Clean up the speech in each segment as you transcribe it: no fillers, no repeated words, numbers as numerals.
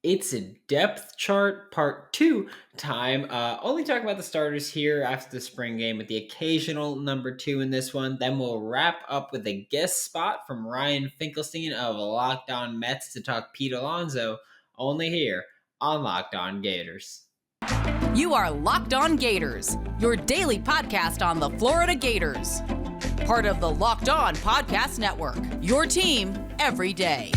It's a depth chart part two time. Only talking about the starters here after the spring game with the occasional number two in this one. Then we'll wrap up with a guest spot from Ryan Finkelstein of Locked On Mets to talk Pete Alonso, only here on Locked On Gators. You are Locked On Gators, your daily podcast on the Florida Gators. Part of the Locked On Podcast Network, your team every day.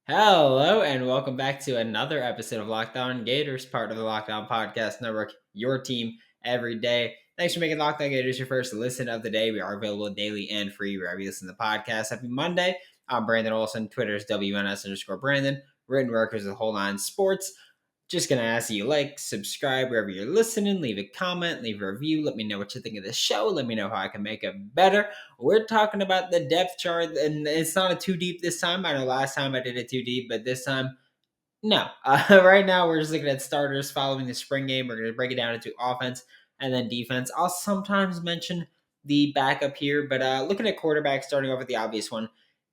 Hello and welcome back to another episode of Locked On Gators, part of the Locked On Podcast Network, your team every day. Thanks for making Locked On Gators your first listen of the day. We are available daily and free wherever you listen to the podcast. Happy Monday. I'm Brandon Olson. Twitter's WNS_Brandon. Written workers of Whole Nine Sports. Just going to ask you subscribe wherever you're listening, leave a comment, leave a review. Let me know what you think of the show. Let me know how I can make it better. We're talking about the depth chart, and it's not a too deep this time. I know last time I did it too deep, but this time, no. Right now, we're just looking at starters following the spring game. We're going to break it down into offense and then defense. I'll sometimes mention the backup here, but looking at quarterback, starting off with the obvious one,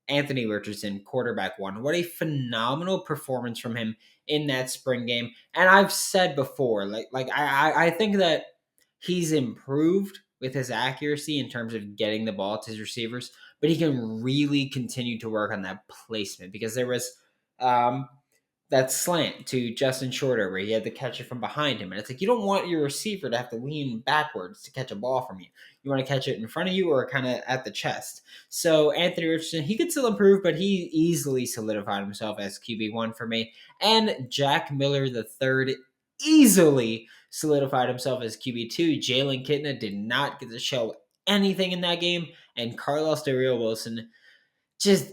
Anthony Richardson, quarterback one. What a phenomenal performance from him in that spring game. And I've said before, I think that he's improved with his accuracy in terms of getting the ball to his receivers, but he can really continue to work on that placement because there was that slant to Justin Shorter where he had to catch it from behind him. And it's like, you don't want your receiver to have to lean backwards to catch a ball from you. You want to catch it in front of you or kind of at the chest. So Anthony Richardson, he could still improve, but he easily solidified himself as QB1 for me. And Jack Miller III easily solidified himself as QB2. Jalen Kitna did not get to show anything in that game. And Carlos Wilson just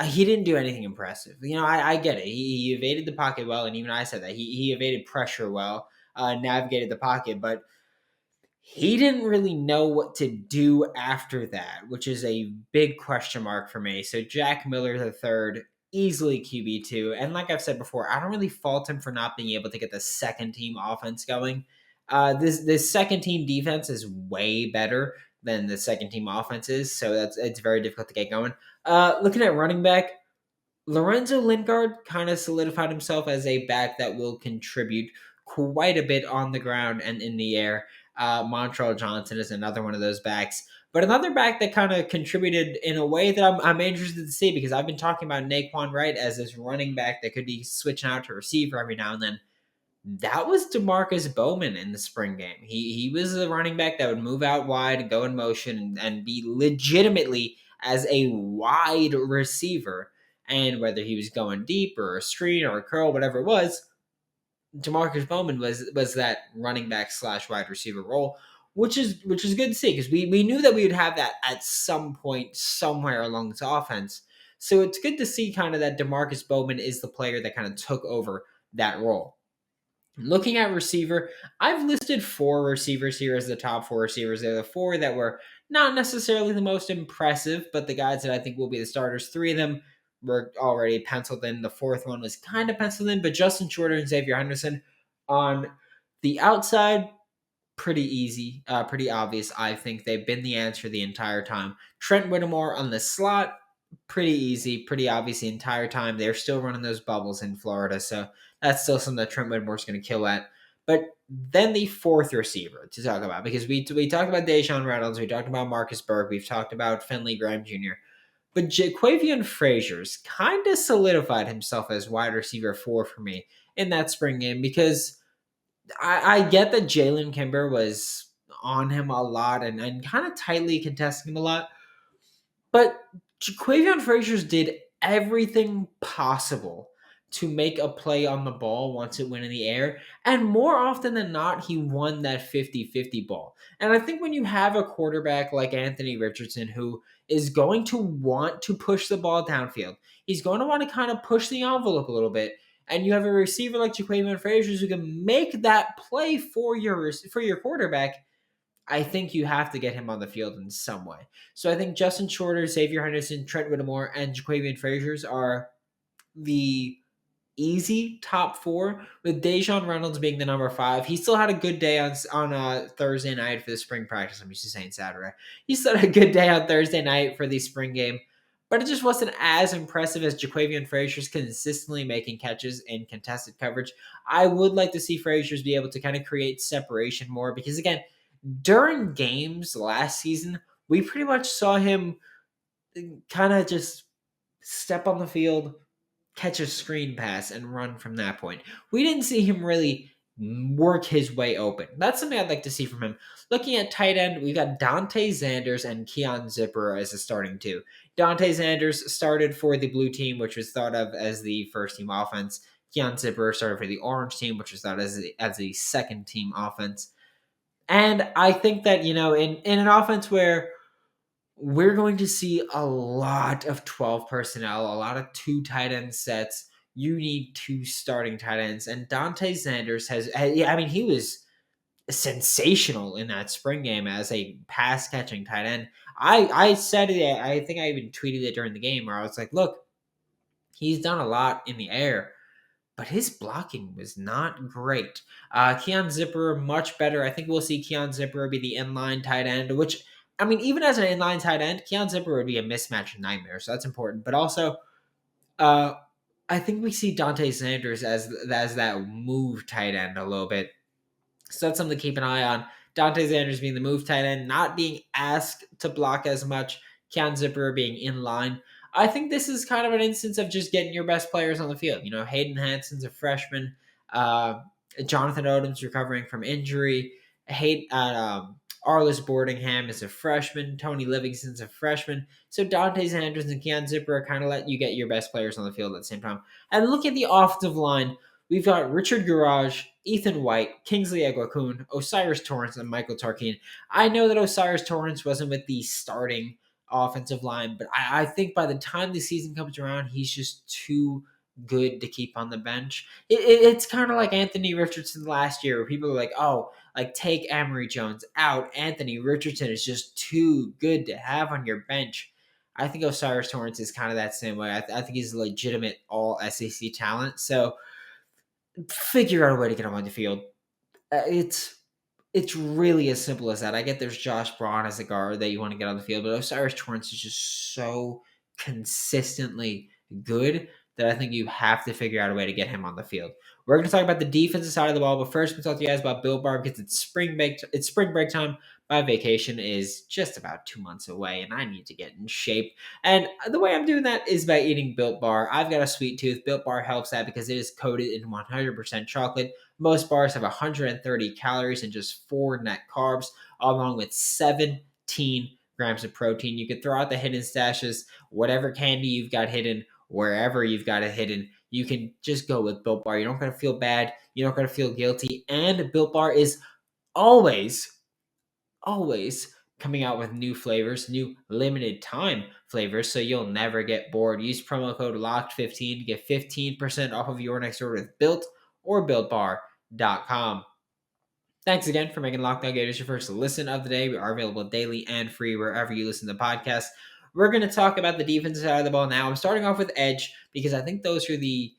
he didn't do anything impressive. I get it. He evaded the pocket well, and even I said that he evaded pressure well, navigated the pocket, but he didn't really know what to do after that, which is a big question mark for me. So Jack Miller III, easily QB2, and like I've said before, I don't really fault him for not being able to get the second team offense going. This second team defense is way better than the second team offense is, so it's very difficult to get going. Looking at running back, Lorenzo Lindor kind of solidified himself as a back that will contribute quite a bit on the ground and in the air. Montreal Johnson is another one of those backs. But another back that kind of contributed in a way that I'm interested to see, because I've been talking about Naquan Wright as this running back that could be switching out to receiver every now and then. That was DeMarcus Bowman in the spring game. He was a running back that would move out wide, go in motion, and be legitimately as a wide receiver. And whether he was going deep or a screen or a curl, whatever it was, DeMarcus Bowman was that running back / wide receiver role, which is good to see, because we knew that we would have that at some point somewhere along this offense. So it's good to see kind of that DeMarcus Bowman is the player that kind of took over that role. Looking at receiver, I've listed 4 receivers here as the top 4 receivers. They're the 4 that were not necessarily the most impressive, but the guys that I think will be the starters. 3 of them were already penciled in. The 4th one was kind of penciled in, but Justin Shorter and Xavier Henderson on the outside, pretty easy, pretty obvious. I think they've been the answer the entire time. Trent Whittemore on the slot, pretty easy, pretty obvious the entire time. They're still running those bubbles in Florida, so that's still something that Trent Whittemore's going to kill at. But then the 4th receiver to talk about, because we talked about Deshaun Reynolds, we talked about Marcus Burke, we've talked about Finley Graham Jr., but Jaquavion Frazier's kind of solidified himself as wide receiver 4 for me in that spring game, because I get that Jalen Kimber was on him a lot and kind of tightly contesting him a lot, but Jaquavion Frazier's did everything possible to make a play on the ball once it went in the air. And more often than not, he won that 50-50 ball. And I think when you have a quarterback like Anthony Richardson, who is going to want to push the ball downfield, he's going to want to kind of push the envelope a little bit. And you have a receiver like Jaquavion Frazier who can make that play for your quarterback. I think you have to get him on the field in some way. So I think Justin Shorter, Xavier Henderson, Trent Whittemore, and Jaquavion Frazier are the easy top 4, with Dejon Reynolds being the number 5. He still had a good day on Thursday night for the spring practice. I'm used to saying Saturday. He still had a good day on Thursday night for the spring game, but it just wasn't as impressive as Jaquavion Frazier's consistently making catches in contested coverage. I would like to see Frazier's be able to kind of create separation more because, again, during games last season, we pretty much saw him kind of just step on the field, catch a screen pass, and run from that point. We didn't see him really work his way open. That's something I'd like to see from him. Looking at tight end, we've got Dante Zanders and Keon Zipper as a starting two. Dante Zanders started for the blue team, which was thought of as the first team offense. Keon Zipper started for the orange team, which was thought as the second team offense. And I think that, in an offense where we're going to see a lot of 12 personnel, a lot of 2 tight end sets. You need 2 starting tight ends. And Dante Sanders he was sensational in that spring game as a pass catching tight end. I said it, I think I even tweeted it during the game where I was like, look, he's done a lot in the air, but his blocking was not great. Keon Zipper, much better. I think we'll see Keon Zipper be the inline tight end, which, even as an inline tight end, Keon Zipper would be a mismatch nightmare, so that's important. But also, I think we see Dante Sanders as that move tight end a little bit. So that's something to keep an eye on. Dante Sanders being the move tight end, not being asked to block as much. Keon Zipper being in line. I think this is kind of an instance of just getting your best players on the field. Hayden Hanson's a freshman. Jonathan Odom's recovering from injury. Arliss Boardingham is a freshman. Tony Livingston's a freshman. So Dante Sanders and Keon Zipper kind of let you get your best players on the field at the same time. And look at the offensive line. We've got Richard Garage, Ethan White, Kingsley Eguakun, Osiris Torrance, and Michael Tarkin. I know that Osiris Torrance wasn't with the starting offensive line, but I think by the time the season comes around, he's just too good to keep on the bench. It's kind of like Anthony Richardson last year, where people are like, oh, like take Emory Jones out. Anthony Richardson is just too good to have on your bench. I think Osiris Torrance is kind of that same way. I think he's a legitimate all SEC talent. So figure out a way to get him on the field. It's really as simple as that. I get there's Josh Braun as a guard that you want to get on the field, but Osiris Torrance is just so consistently good that I think you have to figure out a way to get him on the field. We're going to talk about the defensive side of the ball, but first, we'll talk to you guys about Built Bar because it's spring break time. My vacation is just about 2 months away, and I need to get in shape. And the way I'm doing that is by eating Built Bar. I've got a sweet tooth. Built Bar helps that because it is coated in 100% chocolate. Most bars have 130 calories and just 4 net carbs, along with 17 grams of protein. You could throw out the hidden stashes, whatever candy you've got hidden, wherever you've got it hidden. You can just go with Built Bar. You don't got to feel bad. You don't got to feel guilty. And Built Bar is always coming out with new flavors, new limited time flavors, so you'll never get bored. Use promo code LOCKED15 to get 15% off of your next order with Built or BuiltBar.com. Thanks again for making Locked On Gators your first listen of the day. We are available daily and free wherever you listen to podcasts. We're going to talk about the defensive side of the ball now. I'm starting off with edge because I think those are the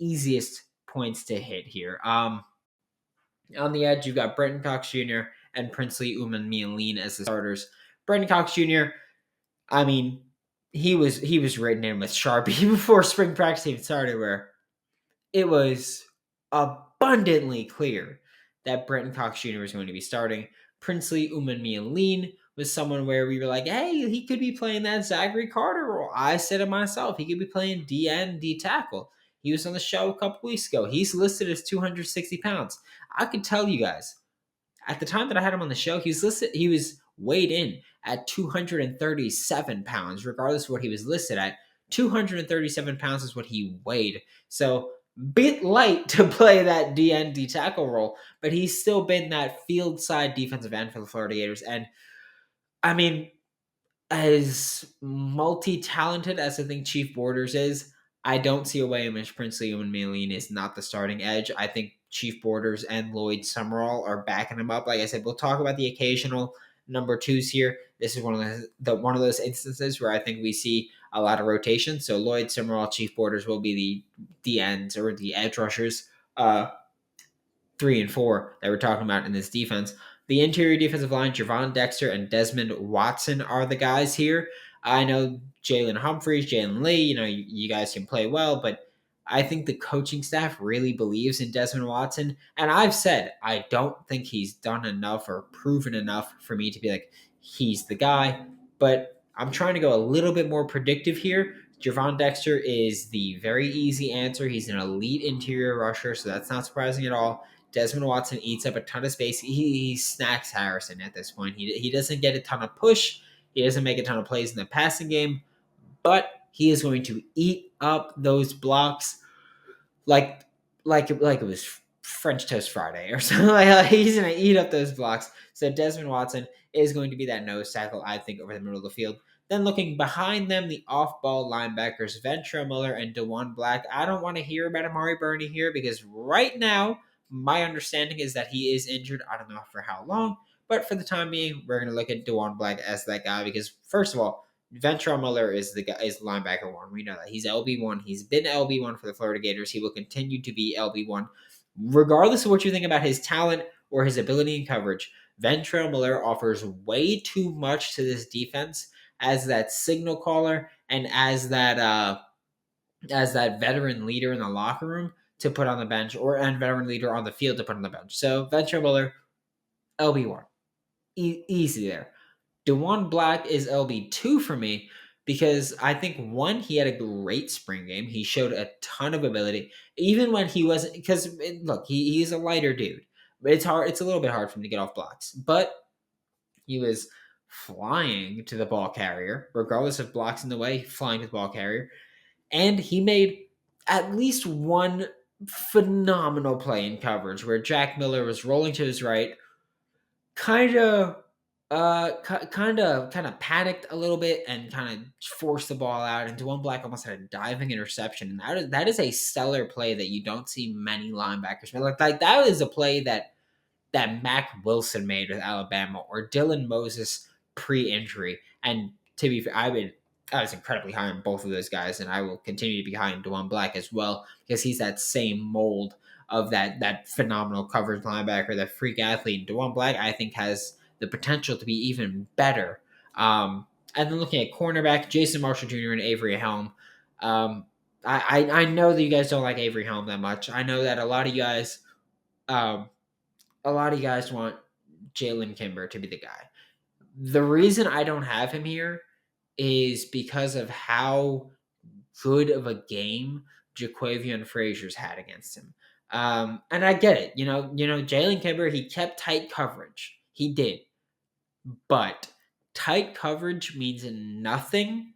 easiest points to hit here. On the edge, you've got Brenton Cox Jr. and Princely Umanmielen as the starters. Brenton Cox Jr., he was written in with Sharpie before spring practice even started, where it was abundantly clear that Brenton Cox Jr. was going to be starting. Princely Umanmielen was someone where we were like, hey, he could be playing that Zachary Carter role. I said it myself. He could be playing DN, D tackle. He was on the show a couple weeks ago. He's listed as 260 pounds. I could tell you guys, at the time that I had him on the show, he was weighed in at 237 pounds, regardless of what he was listed at. 237 pounds is what he weighed. So, bit light to play that DN, D tackle role, but he's still been that field side defensive end for the Florida Gators. And as multi-talented as I think Chief Borders is, I don't see a way in which Princely Umanmielen is not the starting edge. I think Chief Borders and Lloyd Summerall are backing him up. Like I said, we'll talk about the occasional number twos here. This is one of one of those instances where I think we see a lot of rotation. So Lloyd, Summerall, Chief Borders will be the ends or the edge rushers. 3 and 4 that we're talking about in this defense. The interior defensive line, Gervon Dexter and Desmond Watson are the guys here. I know Jalen Humphreys, Jalen Lee, you guys can play well, but I think the coaching staff really believes in Desmond Watson. And I've said I don't think he's done enough or proven enough for me to be like, he's the guy. But I'm trying to go a little bit more predictive here. Gervon Dexter is the very easy answer. He's an elite interior rusher, so that's not surprising at all. Desmond Watson eats up a ton of space. He snacks Harrison at this point. He doesn't get a ton of push. He doesn't make a ton of plays in the passing game, but he is going to eat up those blocks like it was French Toast Friday or something. He's going to eat up those blocks. So Desmond Watson is going to be that nose tackle, I think, over the middle of the field. Then looking behind them, the off-ball linebackers, Ventrell Miller and DeJuan Black. I don't want to hear about Amari Burney here because right now, my understanding is that he is injured. I don't know for how long, but for the time being, we're going to look at DeJuan Black as that guy because, first of all, Ventrell Miller is the guy, is linebacker one. We know that he's LB1. He's been LB1 for the Florida Gators. He will continue to be LB1, regardless of what you think about his talent or his ability in coverage. Ventrell Miller offers way too much to this defense as that signal caller and as that veteran leader in the locker room to put on the bench, and veteran leader on the field to put on the bench. So Ventrell Miller, LB1, easy there. DeJuan Black is LB2 for me because I think, one, he had a great spring game. He showed a ton of ability, even when he wasn't, because look, he's a lighter dude. But it's hard. It's a little bit hard for him to get off blocks. But he was flying to the ball carrier, regardless of blocks in the way, flying to the ball carrier. And he made at least one phenomenal play in coverage where Jack Miller was rolling to his right, kind of panicked a little bit and kind of forced the ball out. And DeJuan Black almost had a diving interception. And that is a stellar play that you don't see many linebackers make. Like that is a play that Mac Wilson made with Alabama or Dylan Moses pre-injury. And to be fair, I was incredibly high on both of those guys, and I will continue to be high on DeJuan Black as well because he's that same mold of that phenomenal coverage linebacker, that freak athlete. DeJuan Black, I think, has the potential to be even better. And then looking at cornerback, Jason Marshall Jr. and Avery Helm. I know that you guys don't like Avery Helm that much. I know that a lot of you guys want Jalen Kimber to be the guy. The reason I don't have him here is because of how good of a game Jaquavion Frazier's had against him. And I get it. Jalen Kimber, he kept tight coverage. He did. But tight coverage means nothing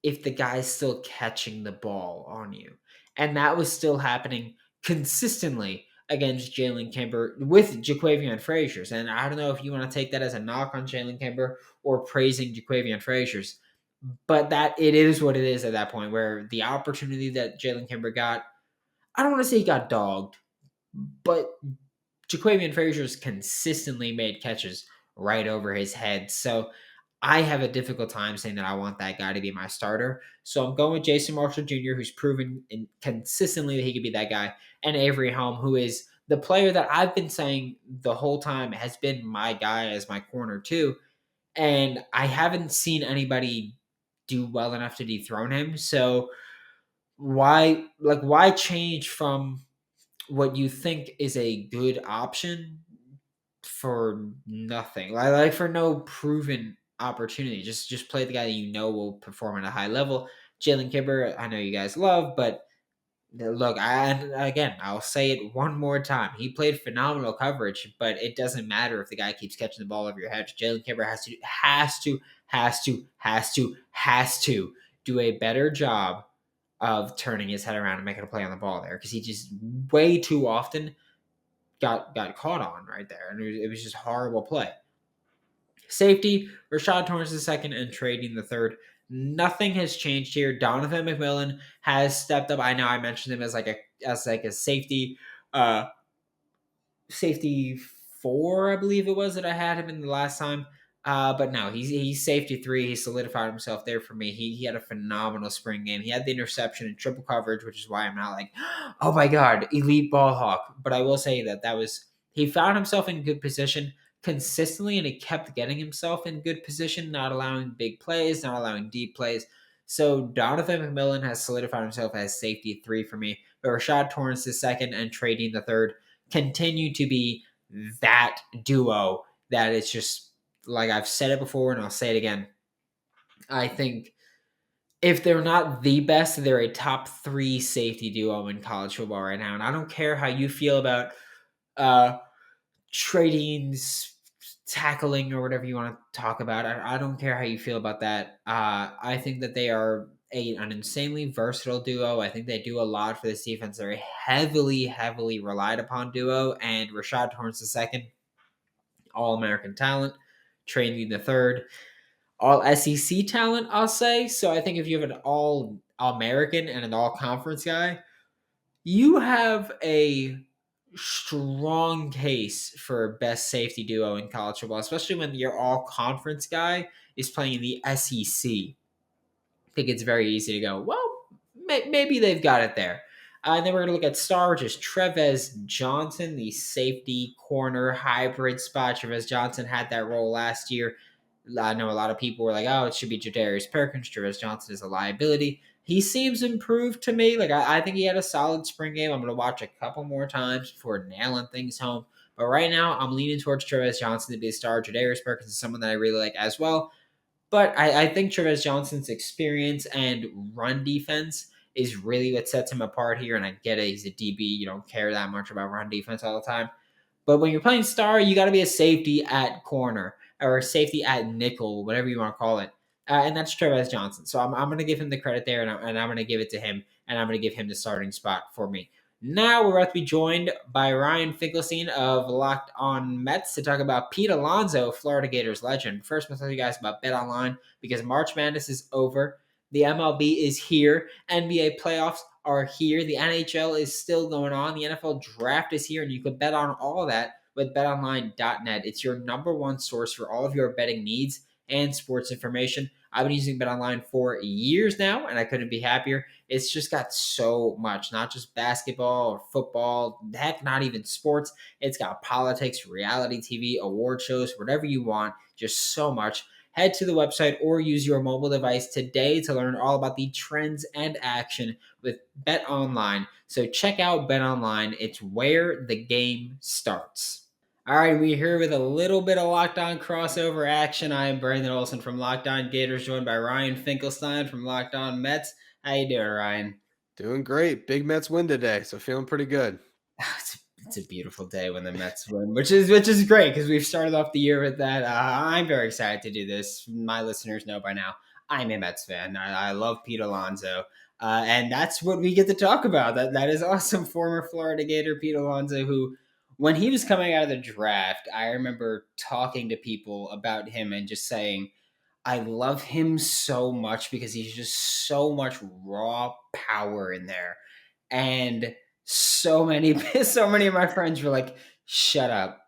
if the guy's still catching the ball on you. And that was still happening consistently against Jalen Kimber with Jaquavion Frazier's. And I don't know if you want to take that as a knock on Jalen Kimber or praising Jaquavion Frazier's, but that it is what it is at that point where the opportunity that Jalen Kimber got, I don't want to say he got dogged, but Jaquavion Frazier's consistently made catches right over his head. So I have a difficult time saying that I want that guy to be my starter. So I'm going with Jason Marshall Jr., who's proven consistently that he could be that guy, and Avery Helm, who is the player that I've been saying the whole time has been my guy as my corner too. And I haven't seen anybody do well enough to dethrone him. So why change from what you think is a good option for nothing? Like for no proven opportunity. Just play the guy that you know will perform at a high level. Jalen Kimber, I know you guys love, but look, I'll say it one more time. He played phenomenal coverage, but it doesn't matter if the guy keeps catching the ball over your head. Jalen Kimber has to do a better job of turning his head around and making a play on the ball there because he just way too often got caught on right there, and it was just horrible play. Safety, Rashad Torrance II and trading the third. Nothing has changed here. Donovan McMillan has stepped up. I know I mentioned him as like a safety, safety 4, I believe it was that I had him in the last time. But no, he's safety 3. He solidified himself there for me. He had a phenomenal spring game. He had the interception and triple coverage, which is why I'm not like, oh my god, elite ball hawk. But I will say that was he found himself in good position consistently, and he kept getting himself in good position, not allowing big plays, not allowing deep plays. So Donovan McMillan has solidified himself as safety 3 for me. But Rashad Torrance the second and Trading the third continue to be that duo that it's just like I've said it before and I'll say it again. I think if they're not the best, they're a top 3 safety duo in college football right now. And I don't care how you feel about uh Trading's tackling or whatever you want to talk about. I don't care how you feel about that. I think that they are an insanely versatile duo. I think they do a lot for this defense. They're a heavily, heavily relied upon duo. And Rashad Torrance II, All American talent, Trading the third, All SEC talent, I'll say. So I think if you have an All American and an All Conference guy, you have a strong case for best safety duo in college football, especially when your all conference guy is playing in the SEC. I think it's very easy to go, well, maybe they've got it there. And then we're going to look at star, which is Trevez Johnson, the safety corner hybrid spot. Trevez Johnson had that role last year. I know a lot of people were like, oh, it should be Jadarius Perkins. Trevez Johnson is a liability. He seems improved to me. Like, I think he had a solid spring game. I'm going to watch a couple more times before nailing things home. But right now, I'm leaning towards Trevez Johnson to be a star. Jadarius Perkins is someone that I really like as well. But I think Trevez Johnson's experience and run defense is really what sets him apart here. And I get it. He's a DB. You don't care that much about run defense all the time. But when you're playing star, you got to be a safety at corner or a safety at nickel, whatever you want to call it. And that's Trevez Johnson. So I'm going to give him the credit there, and I'm going to give it to him, and I'm going to give him the starting spot for me. Now we're about to be joined by Ryan Finkelstein of Locked On Mets to talk about Pete Alonso, Florida Gators legend. First, I'm going to tell you guys about BetOnline because March Madness is over. The MLB is here. NBA playoffs are here. The NHL is still going on. The NFL draft is here, and you can bet on all of that with betonline.net. It's your number one source for all of your betting needs and sports information. I've been using BetOnline for years now, and I couldn't be happier. It's just got so much, not just basketball or football, heck, not even sports. It's got politics, reality TV, award shows, whatever you want, just so much. Head to the website or use your mobile device today to learn all about the trends and action with BetOnline. So check out BetOnline. It's where the game starts. All right, we're here with a little bit of Locked On crossover action. I am Brandon Olson from Locked On Gators, joined by Ryan Finkelstein from Locked On Mets. How you doing, Ryan? Doing great. Big Mets win today, so feeling pretty good. It's a beautiful day when the Mets win, which is great because we've started off the year with that. I'm very excited to do this. My listeners know by now I'm a Mets fan. I love Pete Alonso, and that's what we get to talk about. That is awesome. Former Florida Gator Pete Alonso, who when he was coming out of the draft, I remember talking to people about him and just saying, I love him so much because he's just so much raw power in there. And so many so many of my friends were like, shut up.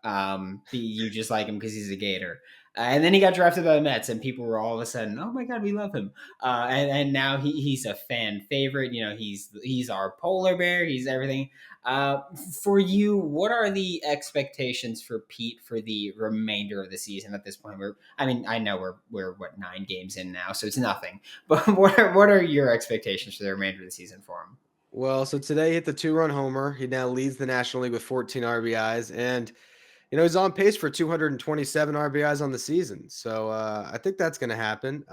You just like him because he's a Gator. And then he got drafted by the Mets, and people were all of a sudden, "Oh my God, we love him!" And now he's a fan favorite. You know, he's our polar bear. He's everything. Uh, for you, what are the expectations for Pete for the remainder of the season at this point? I know we're what 9 games in now, so it's nothing. But what are your expectations for the remainder of the season for him? Well, so today he hit the 2-run homer. He now leads the National League with 14 RBIs, and he's on pace for 227 RBIs on the season. So I think that's going to happen.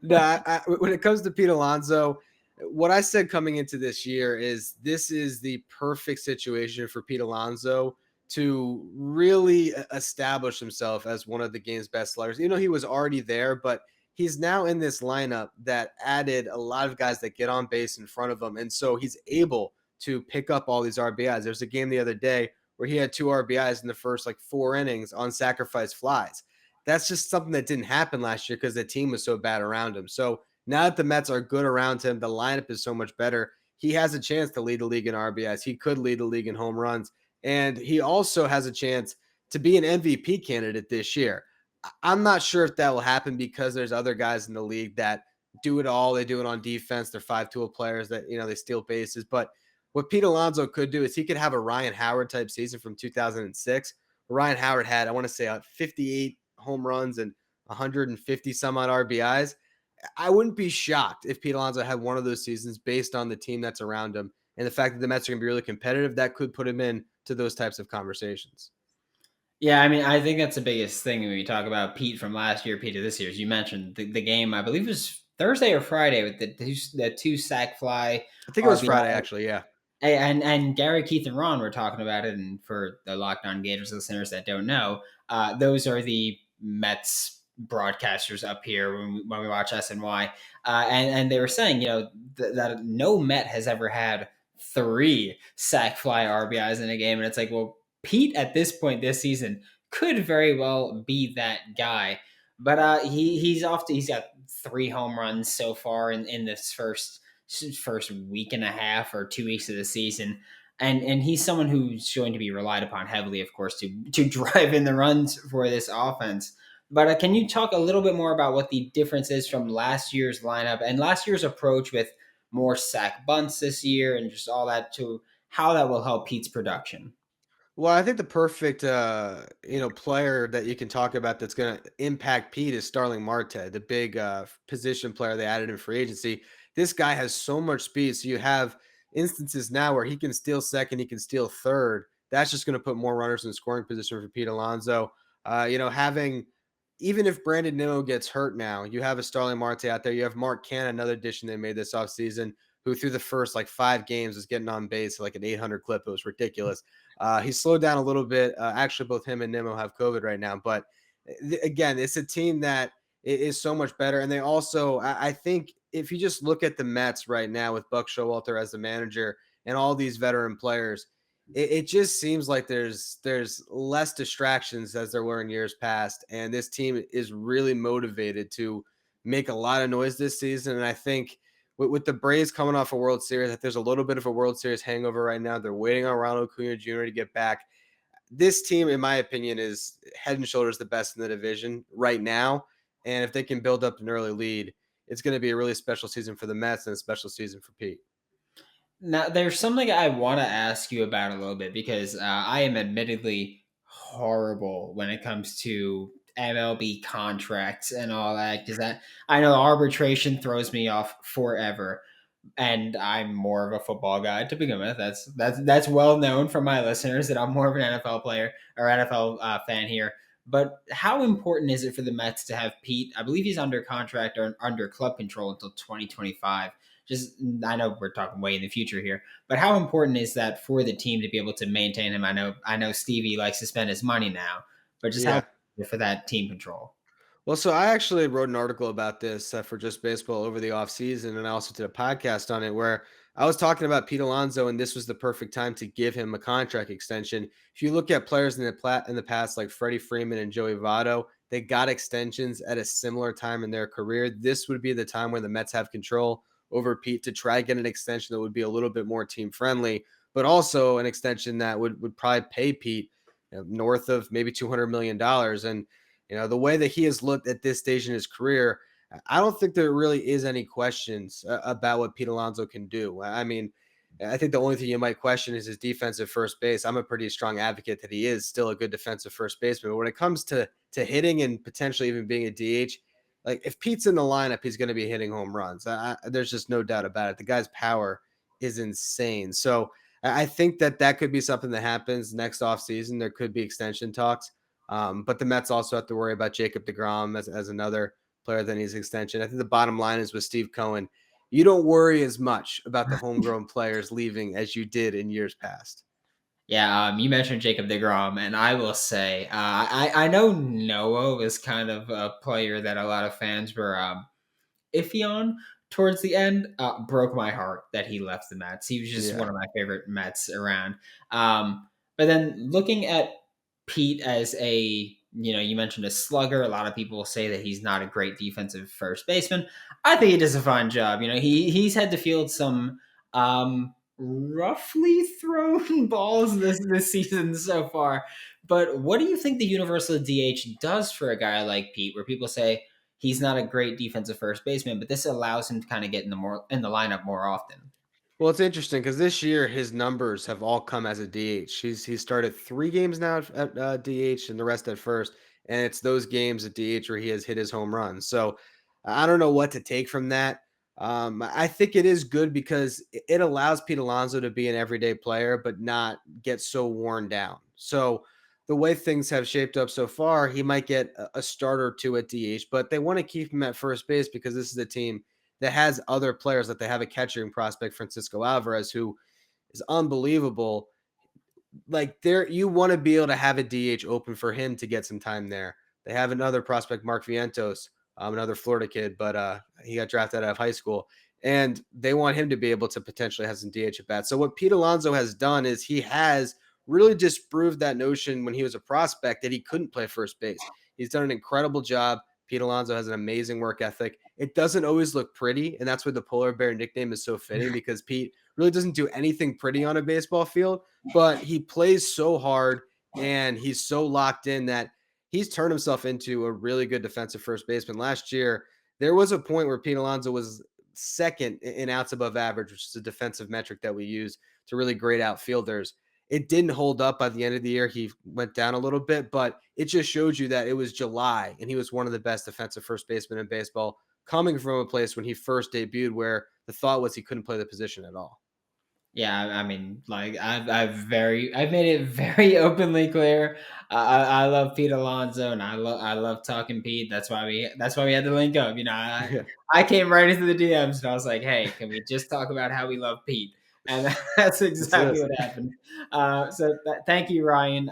When it comes to Pete Alonso, what I said coming into this year is this is the perfect situation for Pete Alonso to really establish himself as one of the game's best sluggers. He was already there, but he's now in this lineup that added a lot of guys that get on base in front of him. And so he's able to pick up all these RBIs. There's a game the other day where he had 2 RBIs in the first 4 innings on sacrifice flies. That's just something that didn't happen last year because the team was so bad around him. So now that the Mets are good around him, the lineup is so much better. He has a chance to lead the league in RBIs. He could lead the league in home runs. And he also has a chance to be an MVP candidate this year. I'm not sure if that will happen because there's other guys in the league that do it all. They do it on defense. They're 5 tool players that, they steal bases. But what Pete Alonso could do is he could have a Ryan Howard type season from 2006. Ryan Howard had, I want to say, 58 home runs and 150 some odd RBIs. I wouldn't be shocked if Pete Alonso had one of those seasons based on the team that's around him and the fact that the Mets are going to be really competitive. That could put him in to those types of conversations. Yeah, I mean, I think that's the biggest thing when we talk about Pete from last year, Pete of this year. As you mentioned, the game, I believe it was Thursday or Friday with the two sack fly I think it was RBI. Friday, actually. Yeah. And Gary, Keith, and Ron were talking about it. And for the Locked On Gators listeners that don't know, those are the Mets broadcasters up here when we watch SNY. And they were saying, that no Met has ever had 3 sack fly RBIs in a game. And it's like, well, Pete at this point this season could very well be that guy. But he's got 3 home runs so far in this first week and a half or 2 weeks of the season. And he's someone who's going to be relied upon heavily, of course, to drive in the runs for this offense. But can you talk a little bit more about what the difference is from last year's lineup and last year's approach with more sack bunts this year and just all that to how that will help Pete's production? Well, I think the perfect, player that you can talk about that's going to impact Pete is Starling Marte, the big position player they added in free agency. This guy has so much speed. So you have instances now where he can steal second, he can steal third. That's just going to put more runners in scoring position for Pete Alonso. Having even if Brandon Nimmo gets hurt now, you have a Starling Marte out there. You have Mark Canha, another addition they made this offseason, who through the first 5 games was getting on base like an 800 clip. It was ridiculous. He slowed down a little bit. Actually, both him and Nimmo have COVID right now. But again, it's a team that is so much better. And they also, I think, if you just look at the Mets right now with Buck Showalter as the manager and all these veteran players, it just seems like there's less distractions as there were in years past. And this team is really motivated to make a lot of noise this season. And I think with the Braves coming off a World Series, that there's a little bit of a World Series hangover right now. They're waiting on Ronald Acuna Jr. to get back. This team, in my opinion, is head and shoulders the best in the division right now. And if they can build up an early lead, it's going to be a really special season for the Mets and a special season for Pete. Now, there's something I want to ask you about a little bit because I am admittedly horrible when it comes to MLB contracts and all that. Because I know arbitration throws me off forever, and I'm more of a football guy to begin with. That's well known from my listeners that I'm more of an NFL player or NFL fan here. But how important is it for the Mets to have Pete? I believe he's under contract or under club control until 2025. Just I know we're talking way in the future here, but how important is that for the team to be able to maintain him? I know Stevie likes to spend his money now, but just how Yeah. for that team control? Well, so I actually wrote an article about this for Just Baseball over the offseason, and I also did a podcast on it where I was talking about Pete Alonso, and this was the perfect time to give him a contract extension. If you look at players in the past, like Freddie Freeman and Joey Votto, they got extensions at a similar time in their career. This would be the time where the Mets have control over Pete to try get an extension that would be a little bit more team friendly, but also an extension that would probably pay Pete north of maybe $200 million. And the way that he has looked at this stage in his career, I don't think there really is any questions about what Pete Alonso can do. I mean, I think the only thing you might question is his defensive first base. I'm a pretty strong advocate that he is still a good defensive first baseman. But when it comes to hitting and potentially even being a DH, like if Pete's in the lineup, he's going to be hitting home runs. There's just no doubt about it. The guy's power is insane. So I think that could be something that happens next offseason. There could be extension talks. But the Mets also have to worry about Jacob deGrom as another player that needs extension. I think the bottom line is with Steve Cohen, you don't worry as much about the homegrown players leaving as you did in years past. Yeah, you mentioned Jacob deGrom, and I will say I know Noah was kind of a player that a lot of fans were iffy on towards the end. Broke my heart that he left the Mets. He was just Yeah. one of my favorite Mets around. But then looking at Pete as you mentioned a slugger. A lot of people say that he's not a great defensive first baseman. I think he does a fine job. He's had to field some roughly thrown balls this season so far. But what do you think the universal DH does for a guy like Pete, where people say he's not a great defensive first baseman, but this allows him to kind of get in the lineup more often? Well, it's interesting because this year his numbers have all come as a DH. He's started 3 games now at DH and the rest at first, and it's those games at DH where he has hit his home runs. So I don't know what to take from that. I think it is good because it allows Pete Alonso to be an everyday player, but not get so worn down. So the way things have shaped up so far, he might get a start or two at DH, but they want to keep him at first base because this is a team that has other players. That they have a catching prospect, Francisco Alvarez, who is unbelievable. Like there, you want to be able to have a DH open for him to get some time there. They have another prospect, Mark Vientos, another Florida kid, but he got drafted out of high school, and they want him to be able to potentially have some DH at bat. So what Pete Alonso has done is he has really disproved that notion when he was a prospect that he couldn't play first base. He's done an incredible job. Pete Alonso has an amazing work ethic. It doesn't always look pretty, and that's why the polar bear nickname is so fitting because Pete really doesn't do anything pretty on a baseball field, but he plays so hard and he's so locked in that he's turned himself into a really good defensive first baseman. Last year, there was a point where Pete Alonso was second in outs above average, which is a defensive metric that we use to really grade outfielders. It didn't hold up by the end of the year. He went down a little bit, but it just showed you that it was July and he was one of the best defensive first basemen in baseball, coming from a place when he first debuted where the thought was he couldn't play the position at all. Yeah, I mean, like I've made it very openly clear. I love Pete Alonso, and I love talking Pete. That's why we had to link up. Yeah, I came right into the DMs and I was like, hey, can we just talk about how we love Pete? And that's that's exactly it. what happened. Thank you, Ryan.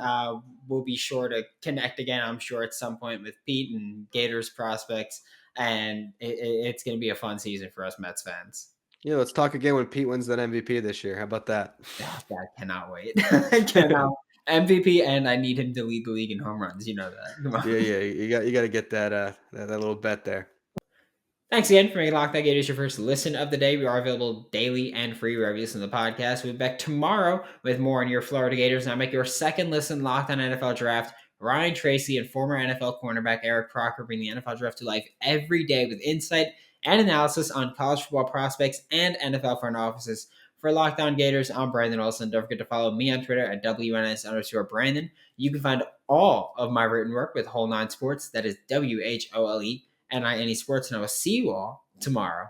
We'll be sure to connect again. I'm sure at some point with Pete and Gators prospects, and it's going to be a fun season for us Mets fans. Yeah, let's talk again when Pete wins that MVP this year. How about that? Oh, I cannot wait. I cannot. MVP, and I need him to lead the league in home runs. You know that. Come on. Yeah, you got to get that little bet there. Thanks again for making Locked On Gators your first listen of the day. We are available daily and free wherever you listen to the podcast. We'll be back tomorrow with more on your Florida Gators. Now make your second listen Locked On NFL Draft. Ryan Tracy and former NFL cornerback Eric Crocker bring the NFL Draft to life every day with insight and analysis on college football prospects and NFL front offices. For Locked On Gators, I'm Brandon Olson. Don't forget to follow me on Twitter at WNS_Brandon. You can find all of my written work with Whole Nine Sports. That is WHOLE. NINE Sports, and I will see you all tomorrow.